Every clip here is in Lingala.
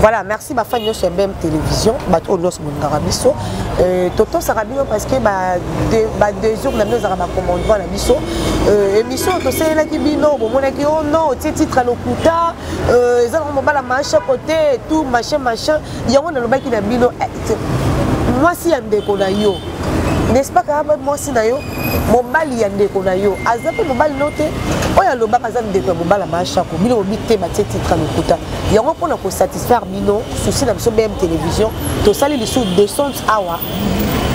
Voilà, merci ma famille sur même télévision, bateau nos mungarabiso. Toto sarabino parce que deux jours nous avons commandé la biso. Émission to c'est là qui bino, bon on a dit oh non, titre à l'okuta, ils ont la machin côté, tout machin. Il y a un endroit qui n'a bino. Moi si un déconayo. N'est-ce pas que moi si nayo mon bal y a déconayo. Azape mon bal noté. Oya lo ba kazan de mon bal machin ko bino bité ba titre à l'okuta. Il y a un point pour satisfaire bino souci na biso même télévision. To sali les sous 200 awa.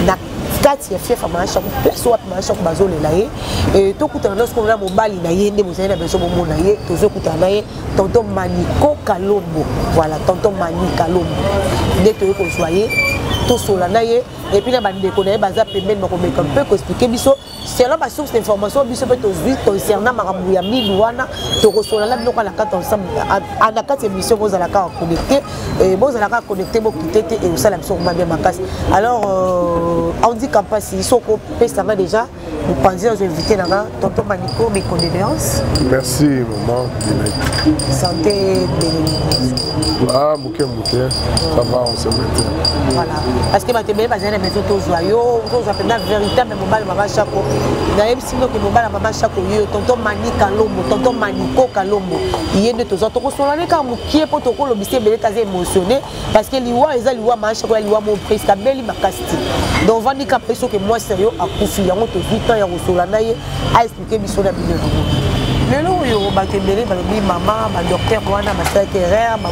Na kati ya fief machin ko place ou machin ko bazole la ye. Et to kuta na ko na mon bal na ye ndé mo na biso mo na ye. To zo kuta na ye tonton Maniko Kalombo. Voilà tonton Maniko Kalombo. Dès que vous soyez tout sur la naïe et puis la bande de connaître bazar permet de me un peu expliquer biso c'est là ma source d'information biso peut aujourd'hui concernant Marambouya Milouana to reçoit là nous la carte ensemble à la carte émission vous allez la connecter et vous allez la connecter vous quitter et vous allez absolument bien ma casse alors on dit qu'en passe ils sont coupés ça va déjà vous pensez aux invités là tonton Maniko mes condoléances merci maman santé ah bouquet ça va on se met voilà parce que tu as besoin de maison tout joyeux tout ça pendant véritable mobile maman chako d'ailleurs si nous que mobile maman chako yo tonton Mani Kalombo tonton Maniko Kalombo il est de tous autres sur la car qui est pour to ko lobisé belé très émotionné parce que liwa eza liwa maman chako liwa mon prince kabeli makasti donc vandi ka presso que moi sérieux à kufi yango to 8 ans ya rosola na ye a expliquer biso na bino lelo yo bakembele balobi mama ba docteur wana ba secrétaire ba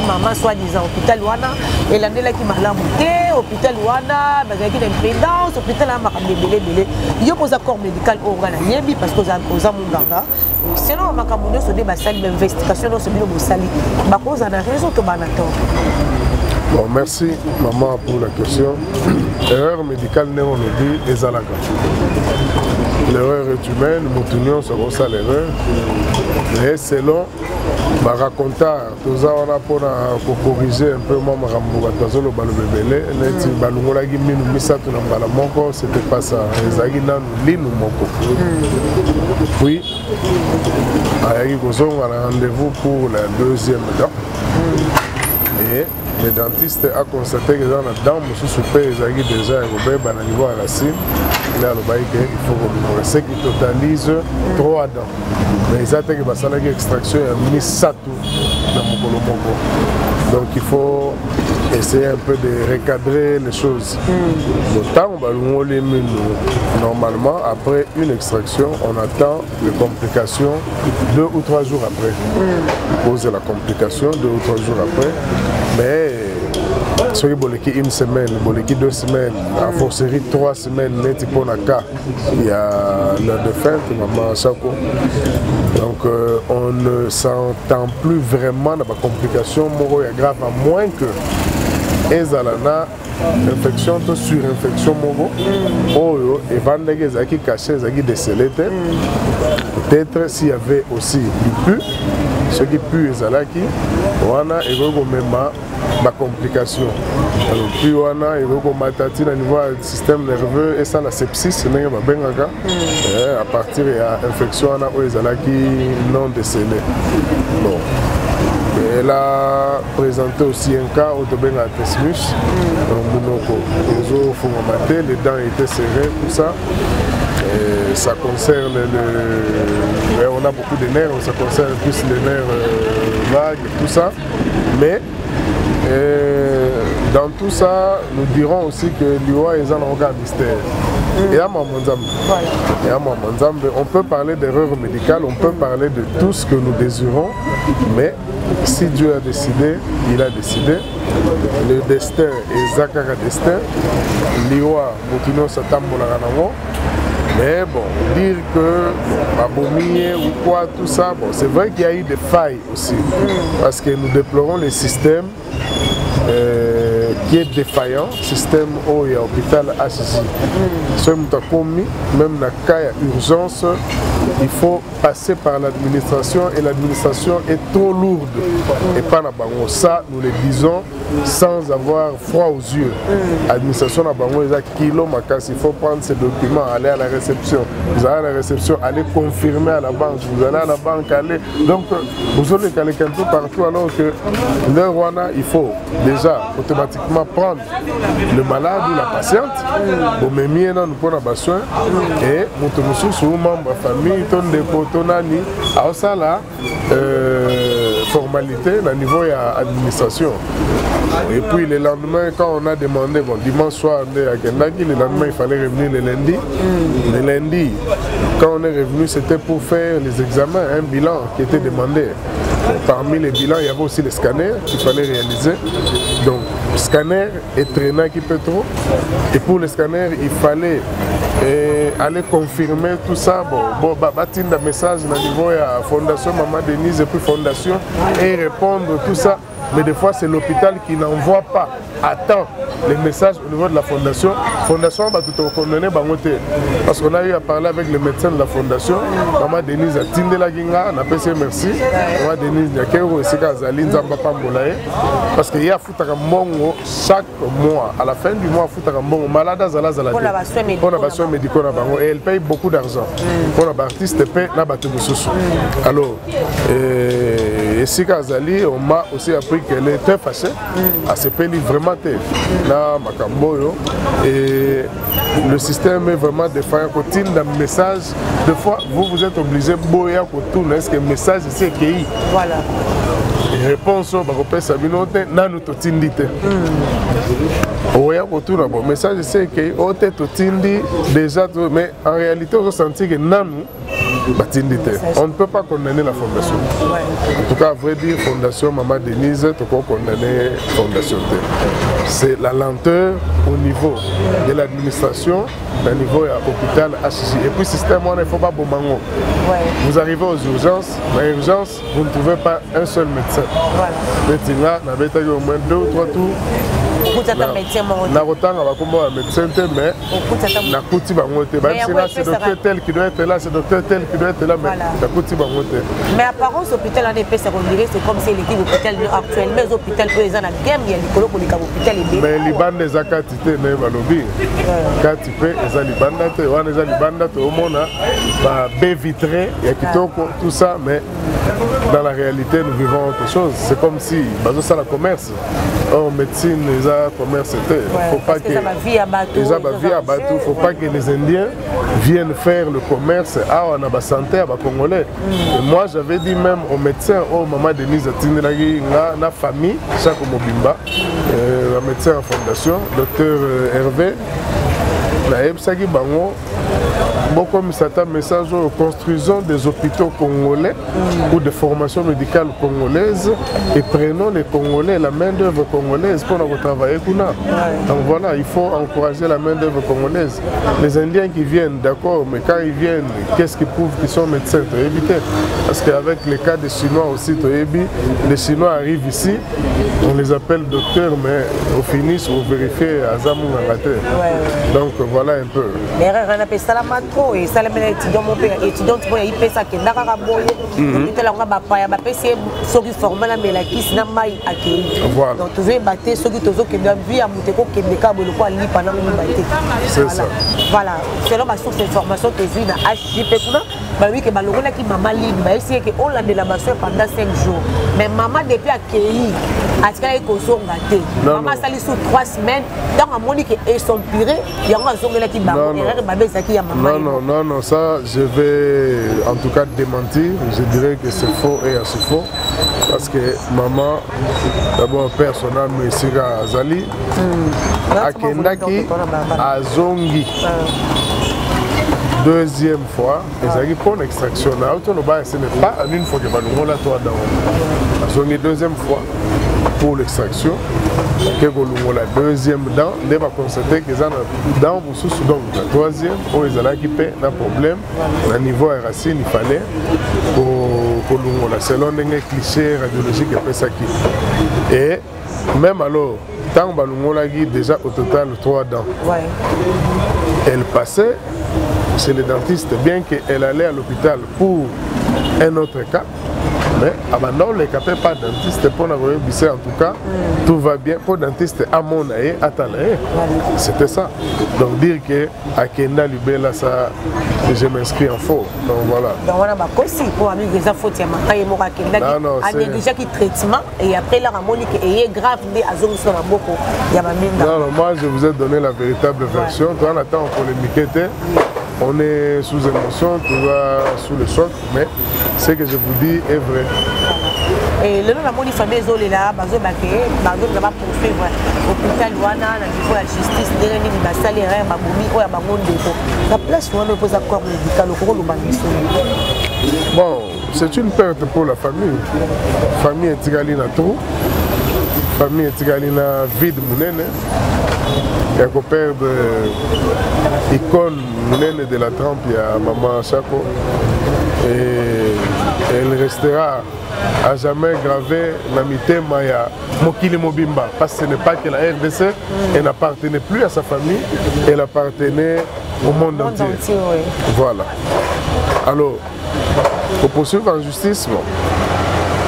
maman soi-disant hôpital wana et la ndela ki malamu te hôpital wana bazaki d'impédance hôpital la makambele belé yo posa corps médical organa yebi parce que oza munganga selon makamuno so de ba salle d'investigation no so bino bo sali ba cause na raison to bana to. Bon, merci maman pour la question. Erreur médicale, on le dit, et Zalaka. L'erreur est humaine, nous sur ça l'erreur. Mais selon ma raconteur, tout ça on a pour corriger un peu moi ma rambourga le balo bébé, neti balungola gi minu misatu na mbala moko, c'était pas ça. Ezagi na linu moko. Puis ayagi kozonga un rendez-vous pour la deuxième dent. Et le dentiste a constaté que dans la dent, M. Soupé est déjà un niveau à la cime. Il a le bail qu'il faut qu'on ce qui totalise 3 dents. Mais il a dit que ça a une extraction et mis ça tout dans mon colombo. Donc il faut essayer un peu de recadrer les choses. Autant on va les mines normalement, après une extraction, on attend les complications 2 ou 3 jours après. On pose la complication 2 ou 3 jours après. Mais ceux qui ont 1 semaine, 2 semaines, à forcerie 3 semaines, il y a l'heure de fin, maman Chako. Donc on ne s'entend plus vraiment dans la complication, il y a grave à moins que ezalana infection to surinfection moko oyo evandaki ezalaki caché ezalaki décelé te peut-être s'il y avait aussi du pu ce qui pu ezalaki wana ekoki komema bacomplication alors puis wana ekoki komata ntina niveau ya système nerveux esala sepsis ndenge babengaka à partir ya infection wana oyo ezalaki non décelé bon. Elle a présenté aussi un cas au Tobenga Tesmus, les dents étaient serrées, tout ça. Et ça concerne on a beaucoup de nerfs, ça concerne plus les nerfs vagues, tout ça. Mais dans tout ça, nous dirons aussi que l'IOA est un organe mystère. Et à on peut parler d'erreur médicale, on peut parler de tout ce que nous désirons, mais si Dieu a décidé, il a décidé. Le destin est Zakara destin. L'IOA, Boutino Satambola. Mais bon, dire que Babomie ou quoi, tout ça, bon, c'est vrai qu'il y a eu des failles aussi. Parce que nous déplorons les systèmes qui est défaillant, système où il y a l'hôpital HJ. Même dans le cas d'urgence, il faut passer par l'administration et l'administration est trop lourde. Et pas ça, nous le disons sans avoir froid aux yeux. L'administration n'a pas besoin de kilo makasi. Il faut prendre ces documents, aller à la réception. Vous allez à la réception, aller confirmer à la banque. Vous allez à la banque, aller. Donc, vous allez quelqu'un un peu partout, alors que le Rwanda, il faut déjà automatiquement prendre le malade ou la patiente, pour me mettre dans le besoin, et mon sous membre de la famille, ton dépôt, ton ami, à ça là, formalité, au niveau de l'administration. Et puis le lendemain, quand on a demandé, bon, dimanche soir, à Kendaki, le lendemain, il fallait revenir le lundi. Le lundi, quand on est revenu, c'était pour faire les examens, un bilan qui était demandé. Parmi les bilans, il y avait aussi les scanners qu'il fallait réaliser. Donc, scanner et traîneur qui peut trop. Et pour les scanners, il fallait aller confirmer tout ça. Bon, bâtir un message au niveau de la Fondation Maman Denise et puis Fondation et répondre tout ça. Mais des fois, c'est l'hôpital qui n'envoie pas à temps les messages au niveau de la fondation. La fondation va tout condamner. Parce qu'on a eu à parler avec le médecin de la fondation. Maman Denise a tindé la ginga, on a fait merci. Maman Denise, il y a quelqu'un qui a Zali Nzamba Pambolaye. Parce qu'il y a Foutaka Mongo chaque mois. À la fin du mois, Foutaka Mongo, malade à Zala Zala. On a besoin médicaux. Et elle paye beaucoup d'argent. On a artiste paye Nabatou Boussoussou. Alors, et Sika Zali, on m'a aussi appris qu'elle était fâchée à se payer vraiment na Makamboyo et le système est vraiment défaillant. Quand il y a un message, des fois vous êtes obligé de boyer est-ce que le message c'est qui voilà. Réponse au Baropé Sabinote, Nanu Totindite. Bon message c'est que Ote Totindi déjà, mais en réalité on sentit que Nanu Batindite. On ne peut pas condamner la fondation. En tout cas, à vrai dire, Fondation Maman Denise, tu peux condamner la fondation. C'est la lenteur au niveau de l'administration, au niveau de l'hôpital HJ. Et puis, le système, il ne faut pas bomber. Vous arrivez aux urgences, dans l'urgence, vous ne trouvez pas un seul médecin. Maintenant, on a au moins 2 ou 3 tours. Na rotanga bakomba médecin mais na kuti bangote ba c'est docteur tel qui doit être là, c'est docteur tel qui doit être là, mais na kuti bangote. Mais apparence hôpital en effet c'est comme c'est l'équipe hôpital actuellement les hôpitaux pour les en game il y a likolo ko lika hôpital et mais libande za katite ne balobi katipe eza libanda te wana eza libanda to mona ba baie vitrée ya kitoko tout ça, mais dans la réalité nous vivons autre chose. C'est comme si bazo ça la commerce. Oh médecine les commerce c'était. Faut pas que faut pas que les Indiens viennent faire le commerce on a santé à Congolais. Et moi j'avais dit même aux médecins, Maman Denise Tindelagi na famille chaque Mobimba, le médecin en fondation, docteur Hervé, na Ebsagi Bango. Beaucoup de message construisons des hôpitaux congolais ou des formations médicales congolaises et prenons les Congolais, la main-d'œuvre congolaise pour nous travailler. Donc voilà, il faut encourager la main-d'œuvre congolaise. Les Indiens qui viennent, d'accord, mais quand ils viennent, qu'est-ce qui prouve qu'ils sont médecins? Éviter. Parce qu'avec les cas des Chinois aussi, les Chinois arrivent ici, on les appelle docteurs, mais au finish, on vérifie à Zamou Ngate. Donc voilà un peu. Et ça les étudiants mon père étudiant pour y payer ça que ndaka boye était là on va pas ba PC ceux qui forment la melakis na mai akiri donc tu veux battre ceux qui tozo que doivent vivre à muteko que ndeka bolo ko ali pendant une batte c'est ça voilà selon ma source d'information que vu na HJP kuna bah oui que balongola qui maman libre bah essayer que on l'a de la bassin pendant 5 jours mais maman depuis accueilli à ce qu'elle est consomme gâté maman sali sous 3 semaines donc à moni que est son piré il y a un zongela qui maman erreur babé ça qui a maman non, ça je vais en tout cas démentir. Je dirais que c'est faux et assez faux. Parce que maman, d'abord père son âme Sira Azali, Akendaki, Azongi. Deuxième fois, ils ont pour l'extraction. Ce n'est pas en une fois que nous avons la Azongi deuxième fois pour l'extraction. La deuxième dent, on va constater que les dents sont donc la troisième, où ils ont équipé un problème. Au niveau des racines, il fallait pour nous, selon les clichés radiologiques, et même alors, tant que nous avons déjà au total 3 dents, elle passait chez les dentistes, bien qu'elle allait à l'hôpital pour un autre cas. mais abandon les capés pas dentiste pour n'avoir bissé en tout cas tout va bien pour dentiste à mon aïe attendez c'était ça donc dire que à Kenda Lubela ça je m'inscris en faux donc voilà donc on a pas aussi pour amener des infos tiens makai mo ka Kenda qui déjà qui traitement et après la ramonique et grave des azong sur la boko ya maminga non moi je vous ai donné la véritable version toi on attend pour les miqueter on est sous émotion, tu vas sous le choc, mais ce que je vous dis est vrai. Et le nom de la famille est là, bazo baké, bazo va poursuivre l'hôpital wana, la niveau de la justice, derrière les salaires, baboumi, ou ya bangonde. La place où on pose un corps médical, au rôle de bon, c'est une perte pour la famille. La famille est égalée à tout. La famille est égalée à vide mounene. Il y a qu'on perd l'icône de la trempe, il y a Maman Chako. Et elle restera à jamais gravée Namité Maya Mokili Mobimba. Parce que ce n'est pas que la RDC, elle n'appartenait plus à sa famille, elle appartenait au monde entier. Oui. Voilà. Alors, pour poursuivre en justice, bon,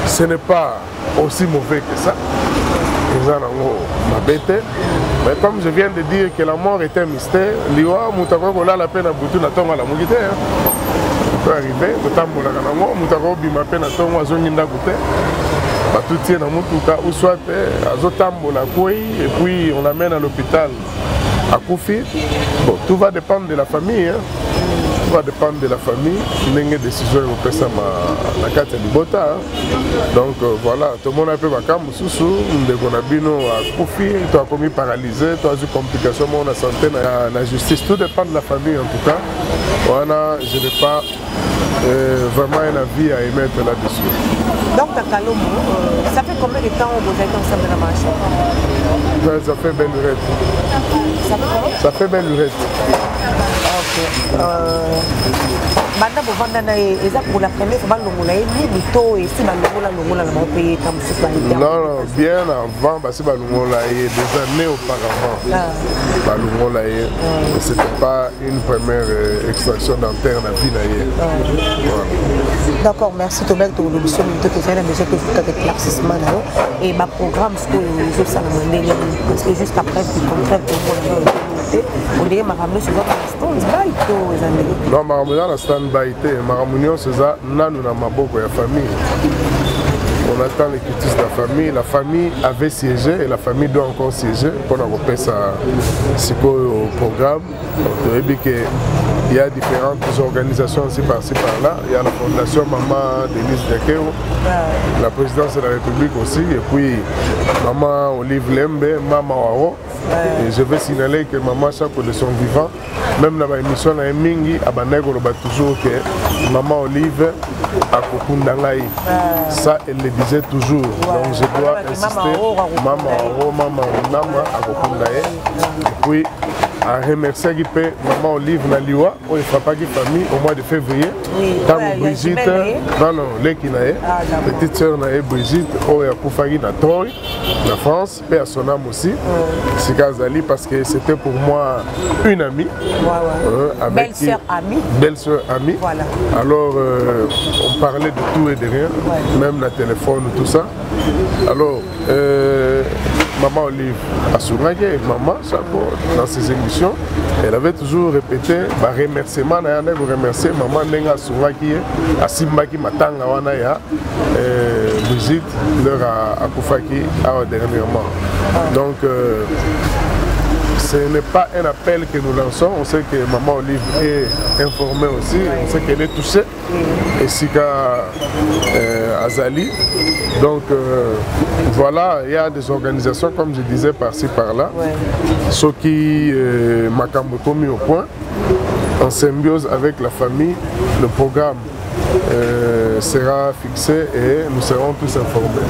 ce n'est pas aussi mauvais que ça. Mais comme je viens de dire que la mort est un mystère, Liwa, Moutako, la peine à Boutou, n'a pas la mougité. Peut arriver, Moutambo, la Kanamo, Moutako, Bima, peine à Tomo, Azoninda Gouté. Tout tient dans Moutouka, ou soit Azotambo, la Kouy, et puis on l'amène à l'hôpital à Koufi. Bon, tout va dépendre de la famille. Hein. Tout va dépendre de la famille. N'engue décision au pesa la carte du Bota. Donc voilà, tout le monde a peu vacam sous de Gonabino à Koufi, tu as commis paralysé, tu as eu complication dans la santé, la justice. Tout dépend de la famille en tout cas. Voilà, je n'ai pas vraiment un avis à émettre là-dessus. Donc, Takalomo, ça fait combien de temps vous êtes ensemble dans la marche? Ça fait belle lurette. Ça fait comment? Ça fait belle lurette. Ok. Maintenant, vous vendez pour la première fois, et si non, non, bien avant, parce que des années auparavant, ce n'était pas une première extraction dentaire dans la vie. D'accord, merci Thomas de l'émission que vous avez déjà fait l'éclaircissement et ma programme, ce que je sais, parce que juste après, on dirait ma ramener sur votre stand-by. Non, ma ramener sur stand-by, ma ramener sur ça, nous avons beaucoup de famille. On attend les critiques de la famille. La famille avait siégé et la famille doit encore siéger pour avoir ça au programme. Donc, il y a différentes organisations aussi par-ci par-là. Il y a la fondation Maman Denise Dekeo, la présidence de la République aussi, et puis Maman Olive Lembe, Maman Waro. Et je vais signaler que Maman Chako de son vivant, même dans l'émission de Mingi, on a toujours que Maman Olive a Kokundangaï. Ça, elle le disait toujours. Donc je dois insister. Maman Waro, Maman Nama a Kokundangaï. Et puis, à remercier Maman Olive Naliwa, où il ne fera pas de famille au mois de février. Tam Brigitte, non, l'équinae, petite sœur Naé Brigitte, où il y a Koufagi na Troy, la France, et à son âme aussi. C'est Gazali parce que c'était pour moi une amie. Belle-sœur amie. Belle-sœur amie. Voilà. Alors, on parlait de tout et de rien, même le téléphone, tout ça. Alors, Maman Olive Assouragé, Maman Chako, dans ses émissions, elle avait toujours répété remerciement, remercier Maman Nenga Assouragé, Asimbaki Matanga Wanaya, Brigitte, leur à Koufaki dernièrement. Donc, ce n'est pas un appel que nous lançons, on sait que Maman Olive est informée aussi, on sait qu'elle est touchée, et Sika Azali. Donc voilà, il y a des organisations, comme je disais, par-ci, par-là, ceux qui m'ont mis au point, en symbiose avec la famille, le programme sera fixé et nous serons tous informés.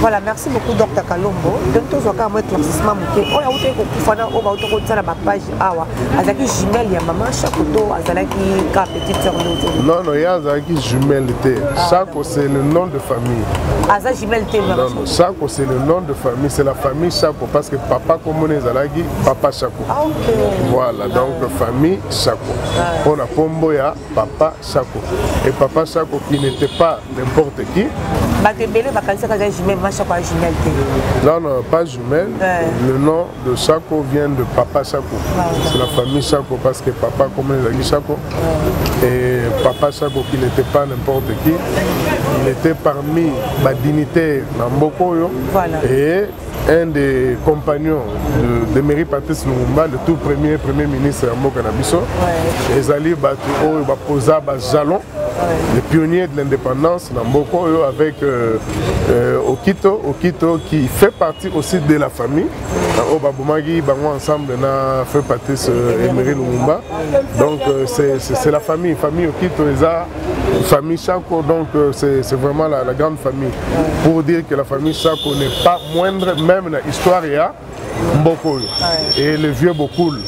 Voilà, merci beaucoup Dr Kalombo. Donc tous on a un éclaircissement muté. On a été confondant au bas de la page awa. Azaki jumelle il y a maman Chakoto, Azalaki ka petite sœur nous. Non non, il y a Azaki jumelle té. Chako c'est le nom de famille. Azaki jumelle té. Non non, Chako c'est le nom de famille, c'est la famille Chako parce que papa comme on est Azalaki, papa Chako. Ah OK. Voilà, donc famille Chako. On a Pombo ya papa Chako. Et papa Papa Chako qui n'était pas n'importe qui. Non, non, pas jumelle. Le nom de Chako vient de Papa Chako. C'est la famille Chako parce que papa comme les amis Chako. Et Papa Chako qui n'était pas n'importe qui. Il était parmi les dignitaires Nambokoyo. Et un des compagnons de Mairie Patrice Lumumba, le tout premier ministre Mboka Nabiso, Ezali Batou Baposa Jalon, le pionnier de l'indépendance Nambokoyo avec Okito qui fait partie aussi de la famille. Babumagi Bango ensemble na fait Patrice Emery Lumumba. Donc c'est la famille Okito Eza, famille Chako, donc c'est vraiment la grande famille. Pour dire que la famille Chako n'est pas moindre, même dans l'histoire il y a Mbokoyo. Et le vieux Bokoul,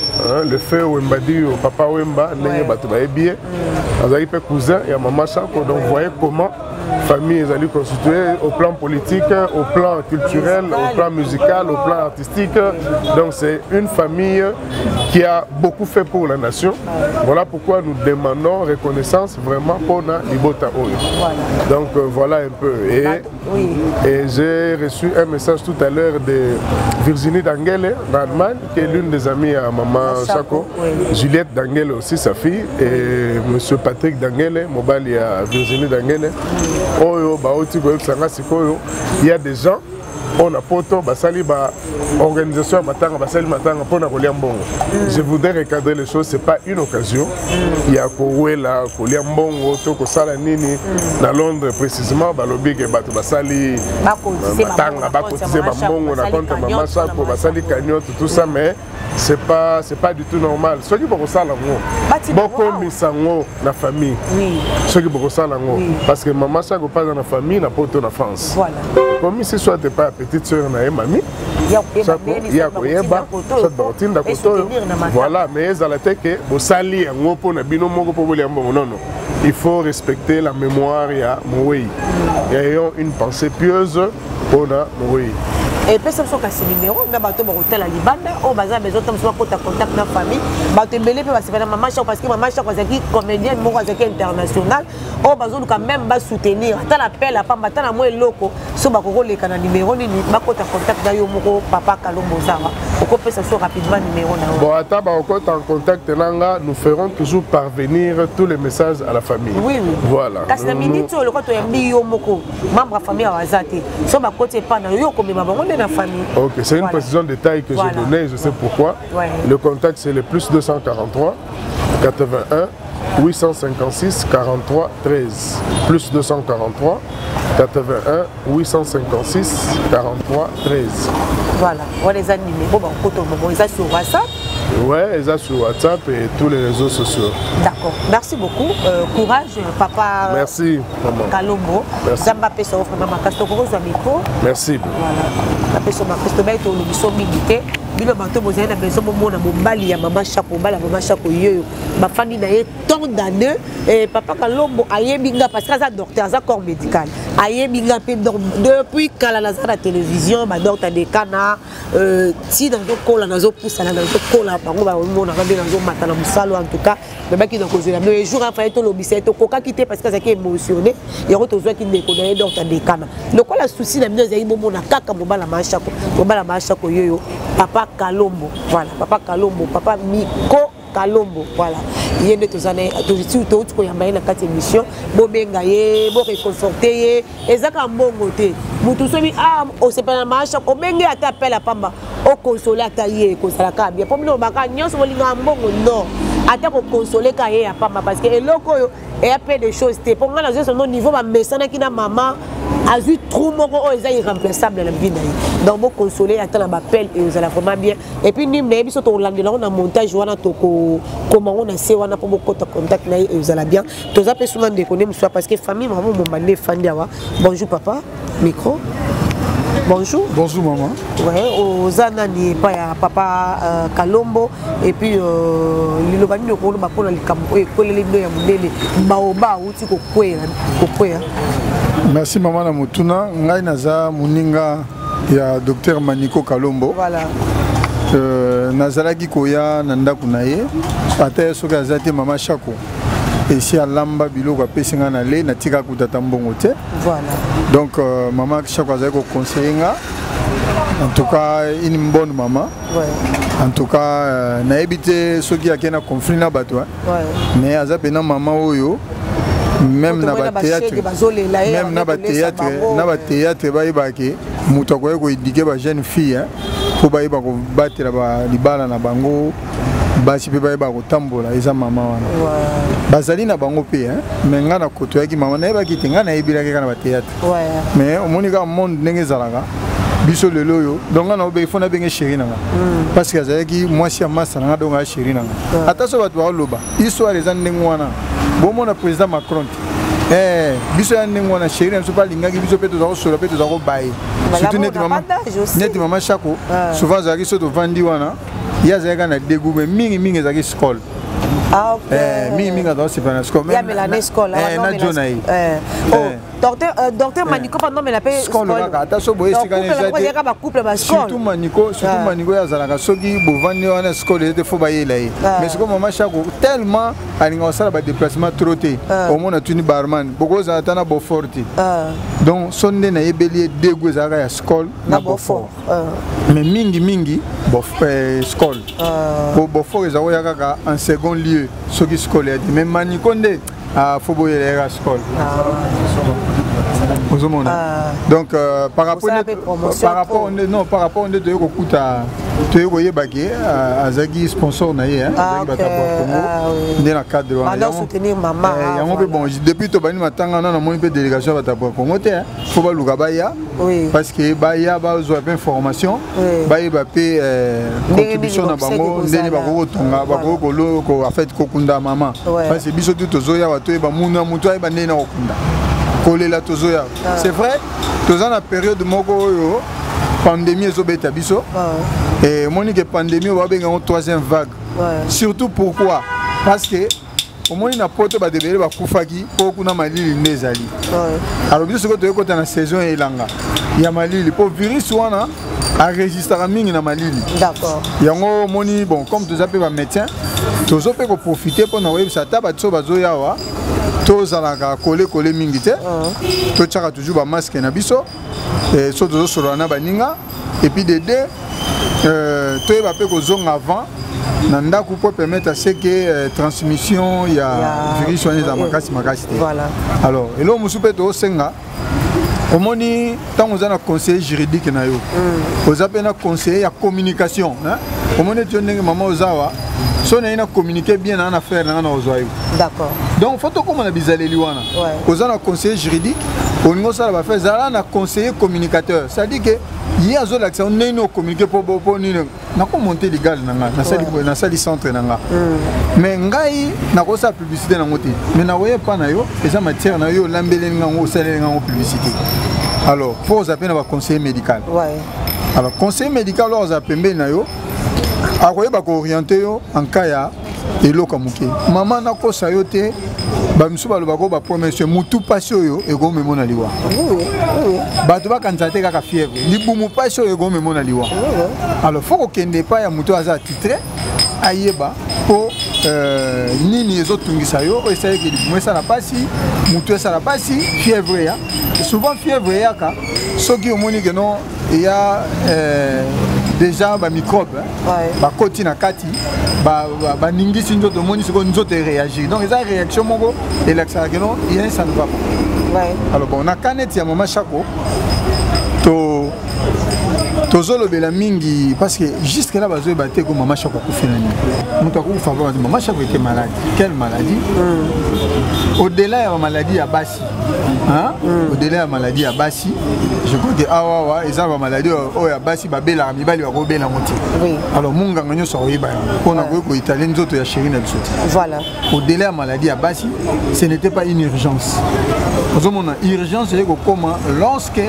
le fait Wembadi, au papa Wemba, n'est pas tout bien. Azali pe cousin et maman Chako, donc vous voyez comment famille est allée constituée au plan politique, au plan culturel, au plan musical, au plan artistique. Donc c'est une famille qui a beaucoup fait pour la nation. Voilà pourquoi nous demandons reconnaissance vraiment pour Libota Oyo. Donc voilà un peu. Et j'ai reçu un message tout à l'heure de Virginie Dangele d'Allemagne, qui est l'une des amies à maman Chako. Juliette Dangele aussi, sa fille, et monsieur Patrick Dangele, Mobali à Virginie Dangele. Il y a des gens, on a poto, basali ba organisation matanga basali matanga pona koliambongo. Je voudrais recadrer les choses, c'est pas une occasion. Il y a kowela koliambongo to ko sala nini na Londres précisément balobi ke bato basali matanga bakotiser ba mbongo na compte maman Chako basali cagnotte tout ça, mais c'est pas du tout normal. Ceux qui vont ça là beaucoup misango na famille. Ceux qui vont ça là parce que maman Chako pas dans la famille na poto na France. Voilà. Comme si soit pas petite sœur na mamie. Voilà, mais ça la tête que bosali ngo pona bino moko po boliambo non. Il faut respecter la mémoire ya Moui. Ayons une pensée pieuse pour Moui. Et puis ça me casse numéro, on a bateau pour hôtel à Libanda, on a besoin de contact dans la famille, bateau belé parce que maman Chako parce que maman Chako c'est comédienne, moi c'est international, on a besoin quand même de soutenir. Tant l'appel à pas matin à moi loco, so bakoko les canaux numéro ni bakota contact d'ailleurs mon papa Kalombo Zara. On peut ça rapidement numéro na. Bon attends, bakota en contact nanga, nous ferons toujours parvenir tous les messages à la famille. Oui. Voilà. Parce que minute le quand on dit yo moko, membre famille à Wazate, so bakota pas na yo comme maman. Ok, c'est une précision de taille que j'ai donnée, je sais pourquoi. Le contact c'est le plus 243 81 856 43 13. Plus 243 81 856 43 13. Voilà, on les a animés. Bon, ils sont sur WhatsApp. Ouais, ils sont sur WhatsApp et tous les réseaux sociaux. D'accord, merci beaucoup. Courage, papa. Merci, maman. Kalombo. Merci. Merci. Voilà. Bino bato bozali na besoin bomona mobali ya maman Chako, maman Chako yeyo bafandi na ye tant d'années et papa Kalombo ayebinga parce que ça docteur ça corps médical ayebinga depuis kala na la télévision ba docteur de kana ti dans do kola na zo poussa na zo kola bango ba mona ba na zo matala musalo en tout cas mais ba ki na kozela mais jour après to lobisa to koka quitter parce que ça qui émotionné et on tozwa ki ndeko na ye docteur de kana donc la souci na mino zali bomona kaka mobala maman Chako yeyo papa Kalombo, voilà, papa Kalombo, papa Miko Kalombo, voilà. Il y a des années, tout ce qu'on a dans cette émission, Bobenga ye, bo réconforter ye, et ça quand bon côté. Vous tous savez ah, on sait pas la marche, on benga à t'appelle à pamba, au consoler à tailler, consoler à bien. Pour nous, baka nyos voli ngambon non. Ata ko consoler ka ye à pamba parce que eloko yo et a peu de choses. Pour moi, là, c'est mon niveau, ma message qui na maman. A vu trop mon irremplaçable dans la vie. Donc, vous consoler, attendre l'appel et vous allez vraiment bien. Et puis, nous, on a montage, on a comment on a fait, on a pour beaucoup de contact et vous allez bien. Tous les souvent déconner, parce que famille, maman, mon famille, bonjour papa, micro. Bonjour. Bonjour maman. Ouais, aux anani papa Kalombo et puis le bani de Kolo Bapona le Campo et Kole le ya mundele baoba uti ko kwea. Merci maman na mutuna ngai naza muninga ya docteur Maniko Kalombo. Voilà. Nazalaki koya na ndaku na ye ata soki azate maman Chako et si à lamba biloko pesinga na le na tika kutata mbongo te. Voilà. Donc maman chaque fois ko conseiller nga. En tout cas une bonne maman. Ouais. En tout cas na éviter ceux qui a un conflit na bato. Ouais. Mais azapena maman oyo même na ba théâtre même na ba théâtre ba ibaki muto ko ko indiquer ba jeune fille hein pour ba iba ko battre ba libala na bango basi pe ba iba ko tambola eza mama wana bazali na bango pe hein mais nga na koto yaki mama na iba ki tenga na ibira ke kana ba théâtre mais au monika monde ndenge zalaka biso lelo yo donc na obe fona benga chéri nanga parce que azaki moi si amasa na donc a chéri nanga ataso ba to loba histoire eza ndenge wana bon mon président Macron biso ya ndenge wana chéri na so pas lingaki biso pe to za ko solo pe to za ko baye surtout net maman chako souvent azaki so to vandi wana ya zaka na dégoût mingi ezaki scroll. Ah ok. Mingi dans c'est pas na scroll. Ya melane scroll na jona yi. Docteur Maniko pendant mais la paix scroll ka ataso boye sikane ezaki ba couple ba scroll. Surtout Maniko ya zalaka soki bo vandi wana scroll était faut baye là. Mais c'est comme maman chako tellement alinga osala ba déplacement troté. Au moins tuni barman boko za tana bo forti. Donc sonde na yebeli dégoût zaka ya scroll na bo fort. Mais mingi bo scroll. Bo fort ezako ya kaka en second lieu ce qui scolaire même Manikonde à Fobo et la scole. Donc par rapport de Kokuta tu voyez bagé Azagi sponsor naie hein dans le cadre alors soutenir maman bon depuis to bani matanga na mon délégation va taper Congo te faut ba lugabaya parce que baya ba zo bien formation baya ba pe contribution na bango ndeni ba ko tonga ba ko ko en fait kokunda maman parce que biso tout zoya wa to ba muna mutu ba ndena kokunda kolela tozoya c'est vrai toza na période moko yo pandémie ezobeta biso et monique pandémie on va benga une troisième vague surtout pourquoi parce que au moins na poto ba debele ba kufaki po kuna malili nezali alors biso ko to kota na saison elanga ya malili po virus wana a registre mingi na malili d'accord yango moni bon comme tous appelé ba médecin tozo pe ko profiter pour na website ta ba tso bazoya wa tozalaka kole mingi te totiaka toujours ba masque na biso et so tozosolola na baninga et puis de deux toyeba pe kozonga avant na ndako pour permettre à ce que transmission ya virus wana eza makasi te alors elo mosu pe tosenga omoni ntango oza na conseiller juridique na yo oza pe na conseiller ya communication omoni ti yo ndenge mama ozawa so na ina communiquer bien na affaire na ozwa yo d'accord donc faut to comme na bizaleli wana oza na conseiller juridique oningo sala ba faire zala na conseiller communicateur ça dit que il y a zo l'action neno communiquer pour nino na ko monter légal nanga na sali centre nanga mais ngai na ko sa publicité na ngoti mais na woye pa na yo eza matière na yo lambele ngango sala ngango publicité alors pour appeler na conseiller médical alors conseiller médical alors za pembe na yo akoyeba ko orienter yo en cas ya eloko muke maman na ko sayote ba misu ba lobako ba promesse mutu pasio yo ego memona liwa ba to ba kanzate kaka fièvre libumu pasio ego memona liwa alors faut que kende pa ya mutu aza titre ayeba po nini ezotungisa yo essayer que libumu ça na pasi mutu ça na pasi fièvre ya souvent fièvre ya ka soki omoni que non il y a déjà ba microbe ba koti na kati ba ningisi nzoto moni siko nzoto réagir donc eza réaction moko et là ça que non il y a ça ne va pas alors bon na canette ya mama chako tozolobela mingi parce que jusque là bazoy baté ko mama chako kufina ni mutu ko faveur mama chako était malade quelle maladie au-delà de la maladie à Bassi au-delà de la maladie à Bassi je crois que awa eza ba maladie o ya Bassi babela mibali wa kobela moti alors munga nganyo so yeba pona ko italien nzoto ya chéri na biso voilà au-delà de la maladie à Bassi ce n'était pas une urgence ozomona urgence c'est que comment lorsque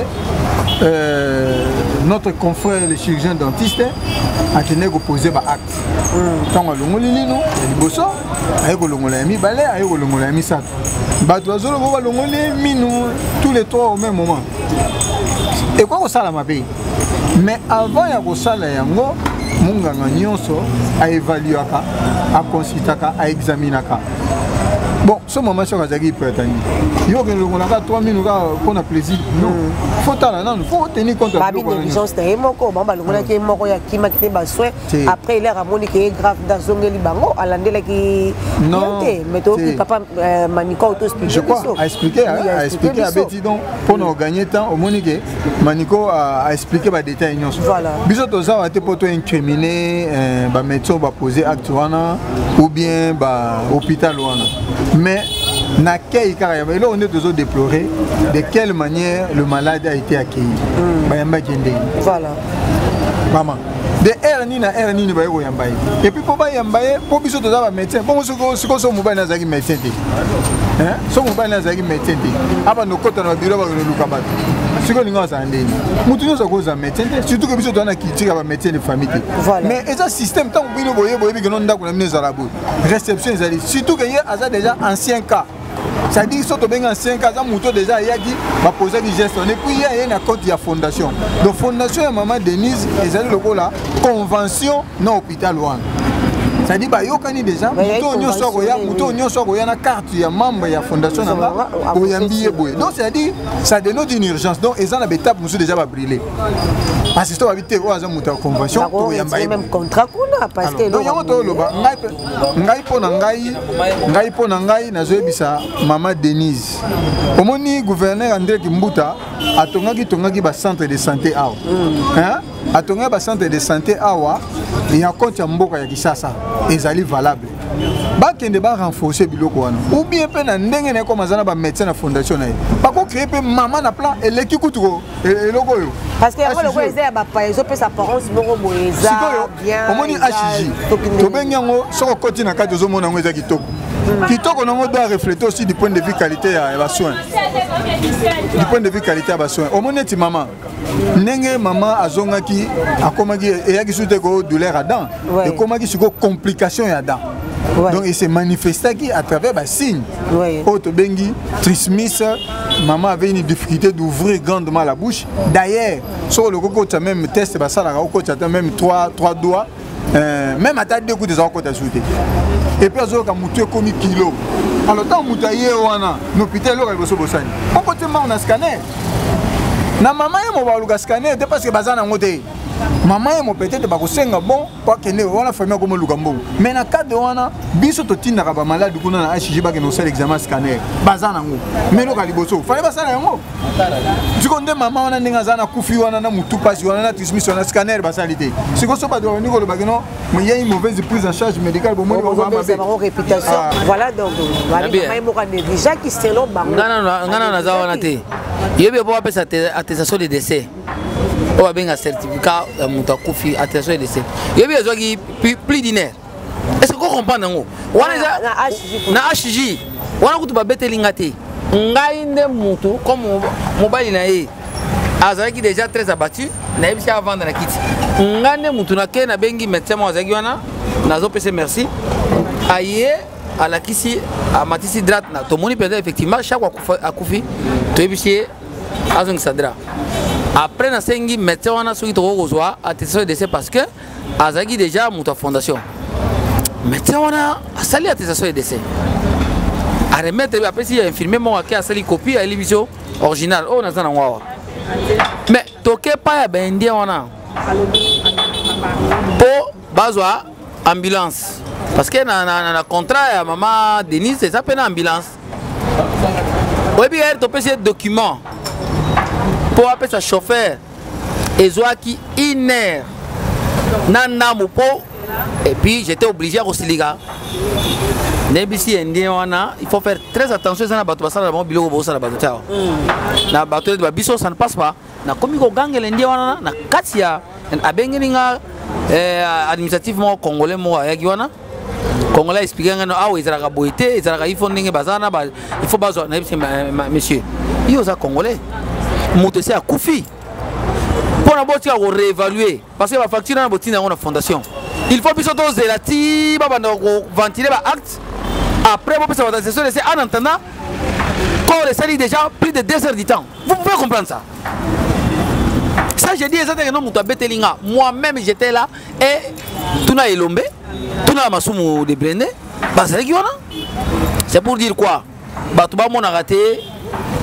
notre confrère le chirurgien dentiste a tenu à poser un acte. Quand on a l'ongolé, il bosso, avec l'ongolé mi balai, avec l'ongolé mi sac. Batoiseau le l'ongolé mi nous tous les trois au même moment. Et quoi ça la ma pays? Mais avant ya ko sala yango, munganga nyonso a évaluer ka, a consulter ka, a examiner ka. Bon, ce moment, je suis prêt. Il y a 3 minutes pour un plaisir. Non, il faut tenir compte de la négligence. Après, il a ramené qui est grave dans son libango. À l'année qui. Non, mais papa Manico auto-expliqué. Je crois, à expliquer à Betty donc pour nous gagner temps au Monique, Manico a expliqué les détails. Voilà. Bisous, tout ça a été pour incriminer, médecin va poser acte ou bien hôpital. Mais là, on est toujours déploré de quelle manière le malade a été accueilli. Voilà. Maman. De RNI na RNI ba yambaye. Et puis pour ba yambaye, pour biso to za médecin. Pour so mobile na zaki médecin te. Hein? So mobile na zaki médecin te. Aba no kota na biro ba no lukaba. Siko ninga sa ndeni. Mutu yo so ko za médecin te. Surtout que biso to na kitika ba médecin de famille te. Mais et ça système tant bino boye bi que non ndako na mine zarabu. Réception ezali. Surtout que hier aza déjà ancien cas. Ça dit que si tu as un 5 ans, déjà il y a dit poser des gestes. Et puis il y a une compte de la fondation. La fondation est maman Denise et c'est le la convention non hôpital one. Ça dit que il y a déjà une carte il y a membre de la fondation donc ça dit ça dénote une urgence donc ils ont la étape nous déjà va brûler. Parce que tu as été voir une convention il y a même contrat parce que maman Denise au moni gouverneur André Kimbuta a tongaki ba centre de santé awa hein a tongaki ba centre de santé awa il y a compte ya mboka ya Kisasa ezali valable bakende ba renforcer biloko wana ou bien pe na ndenge na ko mazana ba médecin na fondation na ba ko créer pe maman na plan eleki kutuko eloko yo parce que le ko ezaya ba pa ezo pe sa parents moko boeza bien au moni HJ to benyango soko koti na kati zo mona ngo ezaki kitoko kitoko nango doit refléter aussi du point de vue qualité ya ba soins du point de vue qualité ya ba soins au moni ti maman ndenge maman azongaki akomaki eyaki sute ko douleur à dents et komaki siko complication ya dents. Donc il s'est manifesté à travers des signes. Bengi, trismis, maman avait une difficulté d'ouvrir grandement la bouche. D'ailleurs, sur le coco, tu as même test, tu as même trois doigts, même à ta deux coups de zéro côté ajouté. Et puis, tu as mouté comme kilo. Alors, tant que tu as eu un hôpital, on peut te scanner. Na maman est scanner, parce que bazana ngote. Maman est peut-être pas senga bon, pas que ne wana famille comme lugambo. Mais na cas de wana, biso to tinda ba malade kuna na HJ ba que no sel examen scanner. Bazana ngo. Mais no kaliboso. Fallait pas ça ngo. Tu connais maman wana ninga zana kufi wana na mutu pasi wana na transmission na scanner ba salité. C'est que ça pas doit venir le bagano, mais il y a une mauvaise prise en charge médicale pour moi on réputation. Voilà donc maman mo ka déjà qui c'est lo ba. Ngana na za wana te. Yebe bo apesa attestation de décès. On a bien un certificat de Moutakofi, attestation de décès. Il y a besoin de plus d'une heure. Est-ce que vous comprenez? Na HJ, on a tout bête lingate. Ngaïne Moutou, comme mobile naïe. Azaki déjà très abattu, naïe si avant de la quitte. Ngaïne Moutou na ken na bengi médecin mo azagiwana, nazo pc merci. Aïe à la kisi à matisi drat na to moni peut effectivement chaque fois à Koufi, to ebiché azong sadra. Après, na sengi médecin wana soki to kozwa attestation de décès parce que azaki déjà muta fondation. Médecin wana asali attestation de décès. A remettre après si infirmier mo aki asali copie à l'émission originale. Oh nazana ngwa. Mais toke pa ya bendie wana. Po bazwa ambulance. Parce que na contrat ya maman Denise c'est ça peine ambulance. Oui bien to pese document. Pour appeler sa chauffeur et qui inère nana mopo et puis j'étais obligé à osciller. Nebisi indien il faut faire très attention à la bateau ça dans bilo bo ça la bateau ciao na bateau de biso ça ne passe pas na komi ko gange l'indien wana na katia abengeninga administrativement congolais mo ayaki wana congolais expliquer ngano ah ils zalaka boité ils zalaka il faut ndenge bazana il faut bazo na monsieur yo za congolais Moutessi a Koufi pour la boîte à réévaluer parce que la facture dans la fondation il faut que tous les lati ventiler l'acte après vous pouvez laisser en attendant quand les salles déjà plus de 2 heures du temps vous pouvez comprendre ça j'ai dit exactement moi-même j'étais là et tout n'a élombe tout n'a masumu de brene C'est pour dire quoi? Bato ba mona raté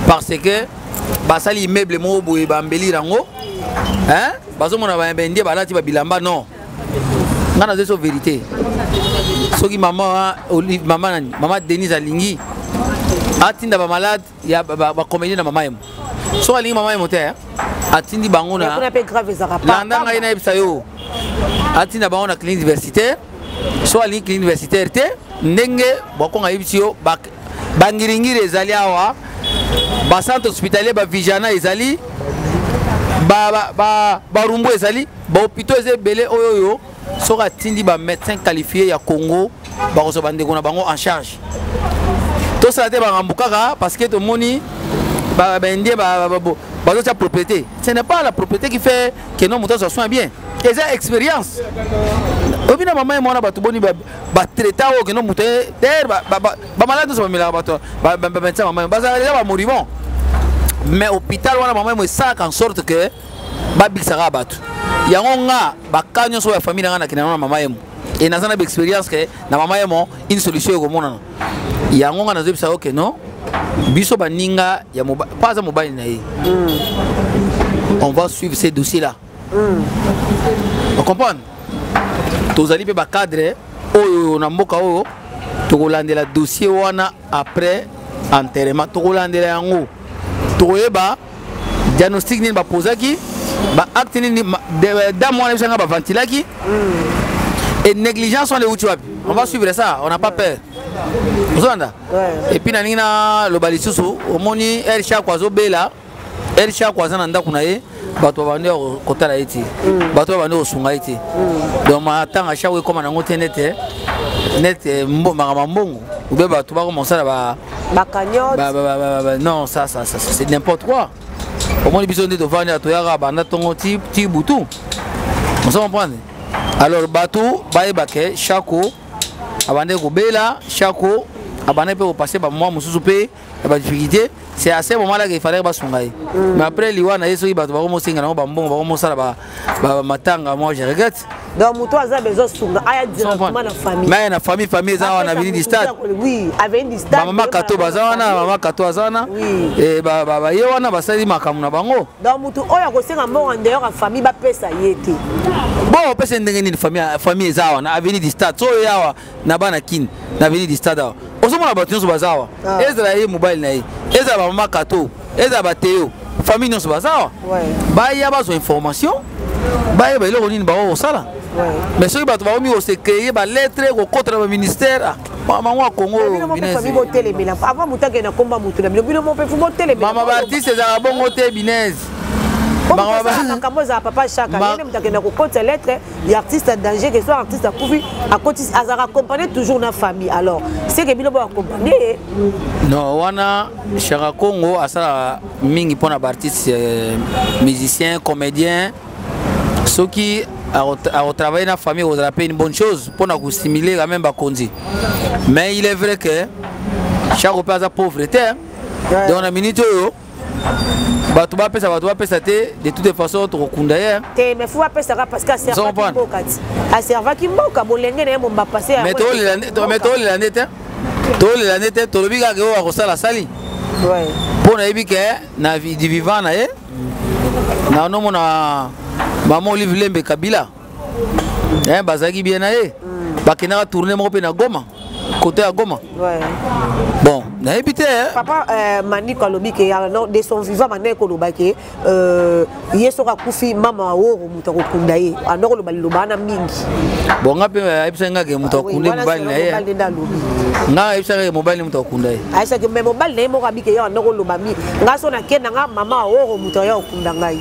parce que basali immeuble mo boye bambeli rango. Hein? Bazo mona ba bendie balati ba bilamba non. Ngana zeso vérité. Soki maman Olive maman Denise Alingi atinda ba malade ya ba comédien na maman yemo. So alingi maman yemo te atindi bango na. On appelle grave ça rapporte. Landa ngai na ebisa yo. Atinda bango na clinique universitaire. So alingi clinique universitaire te ndenge bako ngai ebisi yo bangiringiri ezali awa. Ba centre hospitalier ba Vijana ezali. Ba rumbo ezali. Ba hôpitaux ezebele oyoyo. Sera tindi ba médecin qualifié ya Congo ba ko bande ko na bango en charge to ça te ba ngambukaka parce que to moni ba bendie ba sa propriété. Ce n'est pas la propriété qui fait que nos moutons soient bien, c'est une expérience. Obi na maman mona ba to boni ba traiter o que nos moutons der ba malade so mila ba to ba médecin maman ba ça ba moribond. Mais hôpital wana maman mo ça en sorte que ba bilsara batu yango nga bakanyo so ya famille nga na kinana mama yemo et nazana ba expérience que na mama yemo une solution ko mona yango nga nazo bisa ok non biso baninga ya pas za mobile na ye on va suivre ces dossiers là on comprend tozali pe ba cadre oyo na mboka oyo tokolandela dossier wana après enterrement tokolandela yango tokoyeba diagnostic ni ba posaki ba acte ni da moi les gens ba ventilaki et négligence on les outils on va suivre ça on n'a pas peur Ozanda et puis nanina lo balisusu omoni el chakwa zo bela el chakwa zana ndako na ye bato bande kotala eti bato bande osunga eti donc ma tanga chaque comme na ngote net mbongo ou bien bato ba commencer ba cagnotte non ça c'est n'importe quoi. Au moins, ils ont dit de vendre à Toyara, Banatongo, Ti Boutou. On s'en prend. Alors, Batou, Baïbake, Chako, Abandé Gobela, Chako, Abandé peut passer par moi, Moussoupe, la difficulté. C'est à ce moment-là qu'il fallait que Songaï. Mais après, l'Iwan a essayé de faire un signe, Matanga, moi je regrette. Donc, Moutou a besoin de Songaï, directement dans la famille. Mais la famille, on a venu du stade. Oui, avec du stade. Maman Kato Bazana, Maman Kato Azana. Et Baba Yoana, Basali Makamuna Bango. Donc, Moutou, on a reçu un mot en dehors en famille, Bapesa Yeti. Bon, on peut s'endeigner une famille Zawana, a venu du stade. So Yawa, Nabana Kin, n'a venu du stade. On se voit sur Bazawa. Ezra est mobile naï. Ezra Maman Kato. Ezra Bateo. Famille non se Bazawa. Bah, il y a besoin d'informations. Bah, il y a besoin de sala. Mais ceux qui vont se créer des lettres contre le ministère. Maman Congo. Avant Moutaka na combat Moutou. Maman Baptiste, c'est un bon côté Binez. Papa chaque année, il lettre, il y a artiste en danger, que soit artiste à Koufi, à côté, à accompagner toujours la famille. Alors, c'est que Bilo va accompagner. Non, on a Chara Congo, à ça, mingi pour un artiste, musicien, comédien, ceux qui ont travaillé dans la famille, on a fait une bonne chose pour nous stimuler quand même Bakondi. Mais il est vrai que chaque repas a pauvreté, dans la minute. Bato ba pesa de toute façon to kundaye mais faut pas ça parce que c'est a serva ki mboka bolenge na mo passer mais to la nete to lobiga ke wa ko sala sali ouais pona ebike na vie du vivant na ye na no mona maman Olive Lembe Kabila bazaki bien na ye bakena tourner mo pe na Goma côté à Goma. Ouais. Bon, n'a évité. Papa Mani Kalobi qui de son vivant Mané Kolobaki yesoka kufi mama wo mutako kundaye anoko lo balobana mingi. Bon ngape ebisenga ke mutako kunde mobile na ye. Nga ebisenga mobile mutako kundaye. Aisa ke me mobile na mo kabike ya anoko lo bami. Nga so na kenda nga mama wo mutako ya kundangai.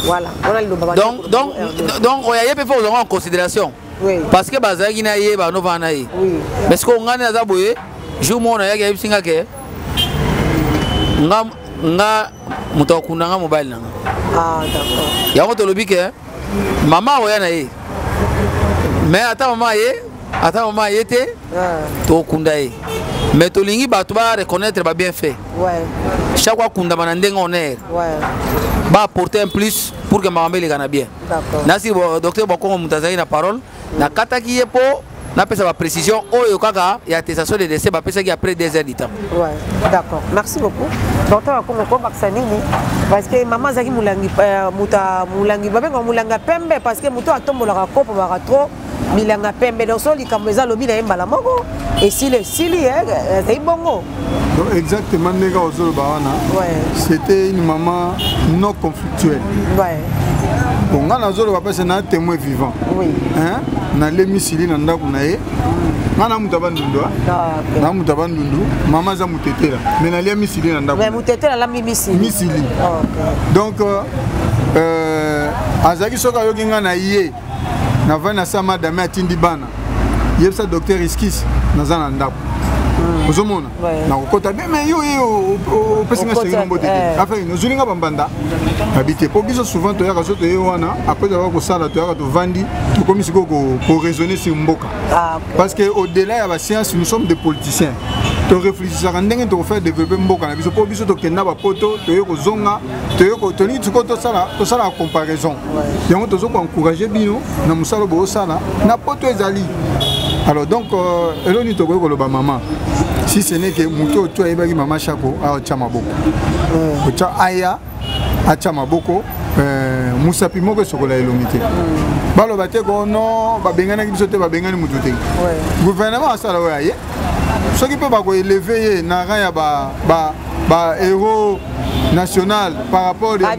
Voilà, on a le baba. Donc on y a peu faut en considération. Oui. Parce que bazaki na ye ba no vana ye. Oui. Mais ce qu'on gagne za boye, je mona ya ke singa ke nga mutokunda nga mobile na. Ah d'accord. Ya ko to lobike mama oya na ye. Mais ata mama ye te to kunda ye. Mais to lingi ba to ba reconnaître ba bien fait. Ouais. Chaque fois kunda banandenga honneur. Ouais. Ba apporter un plus pour que ma mère les gagne bien. D'accord. Nasi docteur Boko Moutazali na parole na kataki yepo napesa ba précision oyo kaka ya attestation de décès bapesaki après 2 heures du temps. Ouais, d'accord. Merci beaucoup. Docteur Kongo Baksanini parce que maman zaki mulangi mulangi babenga mulanga pembe parce que muto atombolaka kopo baka trop milanga pembe donc so likambo eza lobi na yembala moko et si le sili c'est bongo. Donc exactement nega ozolo bawana. Ouais. C'était une maman non conflictuelle. Ouais. Bon, on a un témoin vivant. Oui. Hein? Na le misili na ndako na ye. Ngana mutabandundu. Na mutabandundu. Maman za mutetela. Mais na le misili na ndako. Mais mutetela la misili. Misili. Donc azaki soka yoki ngana ye. Na vana sa madame atindi bana. Yebsa docteur Iskis na za na ndako. Ozomona na kokota bien mais yo pesinga seringa mbote enfin nous zulinga bambanda habité pour biso souvent to yaka soto wana après avoir ko sala to yaka to vandi to komi siko ko raisonner sur mboka parce que au delà ya ba science nous sommes des politiciens to réfléchir à ndenge to faire développer mboka na biso pour biso to kenda ba poto to yoko zonga to yoko to ni tuko to sala comparaison yango to zo ko encourager bino na musalo bo sala na poto ezali. Alors donc, eloni to ko loba maman. Si ce n'est que muto to ebaki maman Chako a chamaboko. Ocha aya a chamaboko musapi moko sokola elomité. Balo bate ko no ba bengana ki sote ba bengani mutu te. Gouvernement asala wa ye. Ce qui peut ba ko élever na ra ya ba héros national par rapport à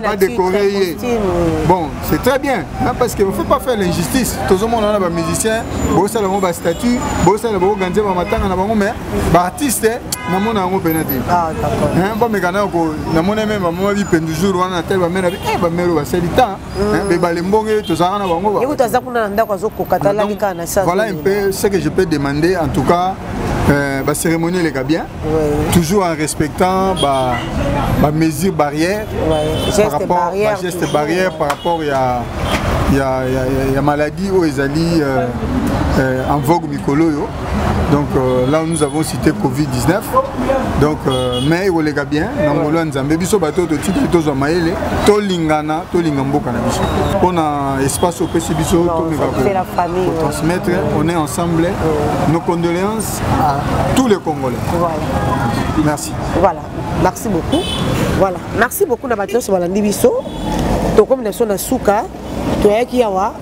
pas décoré. Bon, c'est très bien, hein, parce qu'il ne faut pas faire l'injustice. Tout le monde a des musiciens, beaucoup de des statues, beaucoup de gens ont mais artistes, na mona ngo penati. Ah d'accord. Hein, ba mekana ko na mona même maman bi pendu jour wana tel ba mera bi ba mero ba selita, hein, be ba lembonge to zana bango ba. Yiko taza kuna ndako zo ko katala lika na ça. Voilà un peu ce que je peux demander en tout cas. La cérémonie les gars bien, toujours en respectant les mesures barrières, gestes barrières par rapport à la maladie où ils allaient en vogue Mikolo. Donc là nous avons cité Covid-19. Donc mais les gars bien, on a espace au PCBiso pour transmettre, on est ensemble. Nos condoléances à tous les Congolais. Voilà. Merci. Voilà. Merci beaucoup. Voilà. Merci beaucoup Nabatlo Sobalandi Biso. Comme nous sommes à Souka.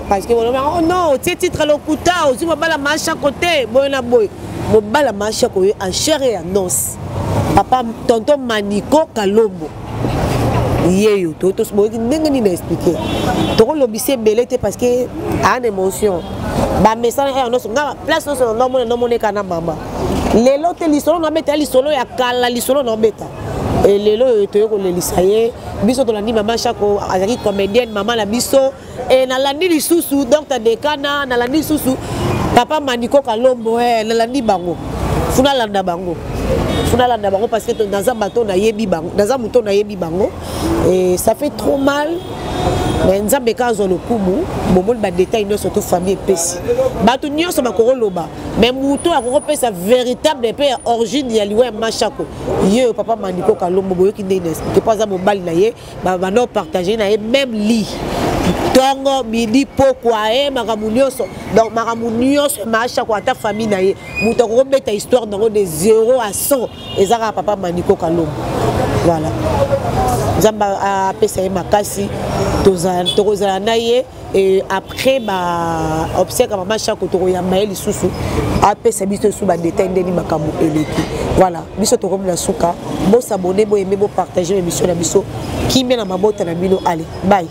Parce que oh non, tu titre le couteau, tu vas la marche à côté, bon boy, mon la marche à côté en chair et en os. Papa, tonton Maniko Kalombo. Yeyo, tous moi qui n'ai expliqué. Ton lobbyiste belé parce que a une émotion. Bah mais ça est en os, place nos non mon écana maman. Les lots les solo na beta les solo ya kala les solo na beta. Et les lots te ko les lisaye, biso to la ni maman chako azaki comédienne maman la biso et na landi lisusu donc ta dekana na landi lisusu papa Maniko Kalombo na landi bango. Funa landa bango parce que dans un bateau na yebi bango, dans un mouton na yebi bango et ça fait trop mal. Mais nous avons le kumu, nous avons détail de notre famille. Nous avons loba. Mais nous avons sa véritable origine de l'oué Machako. Yo papa Maniko Kalombo qui n'est pas un mobile naïe, nous partager même lit. Tongo midi pourquoi maramunioso donc maramunioso Machako ta famille naïe. Nous avons ta histoire de 0 à 100 et ça papa Maniko Kalombo. Voilà. Zamba a PCM Makasi, Tozala Naye, et après, observe à maman chaque tour, il y a Maël Soussou, après, c'est mis sous ma détail de Makamu et l'équipe. Voilà, Biso Torom la Souka, bon s'abonner, bon aimer, bon partager l'émission, qui met dans ma botte à la mino. Allez, bye.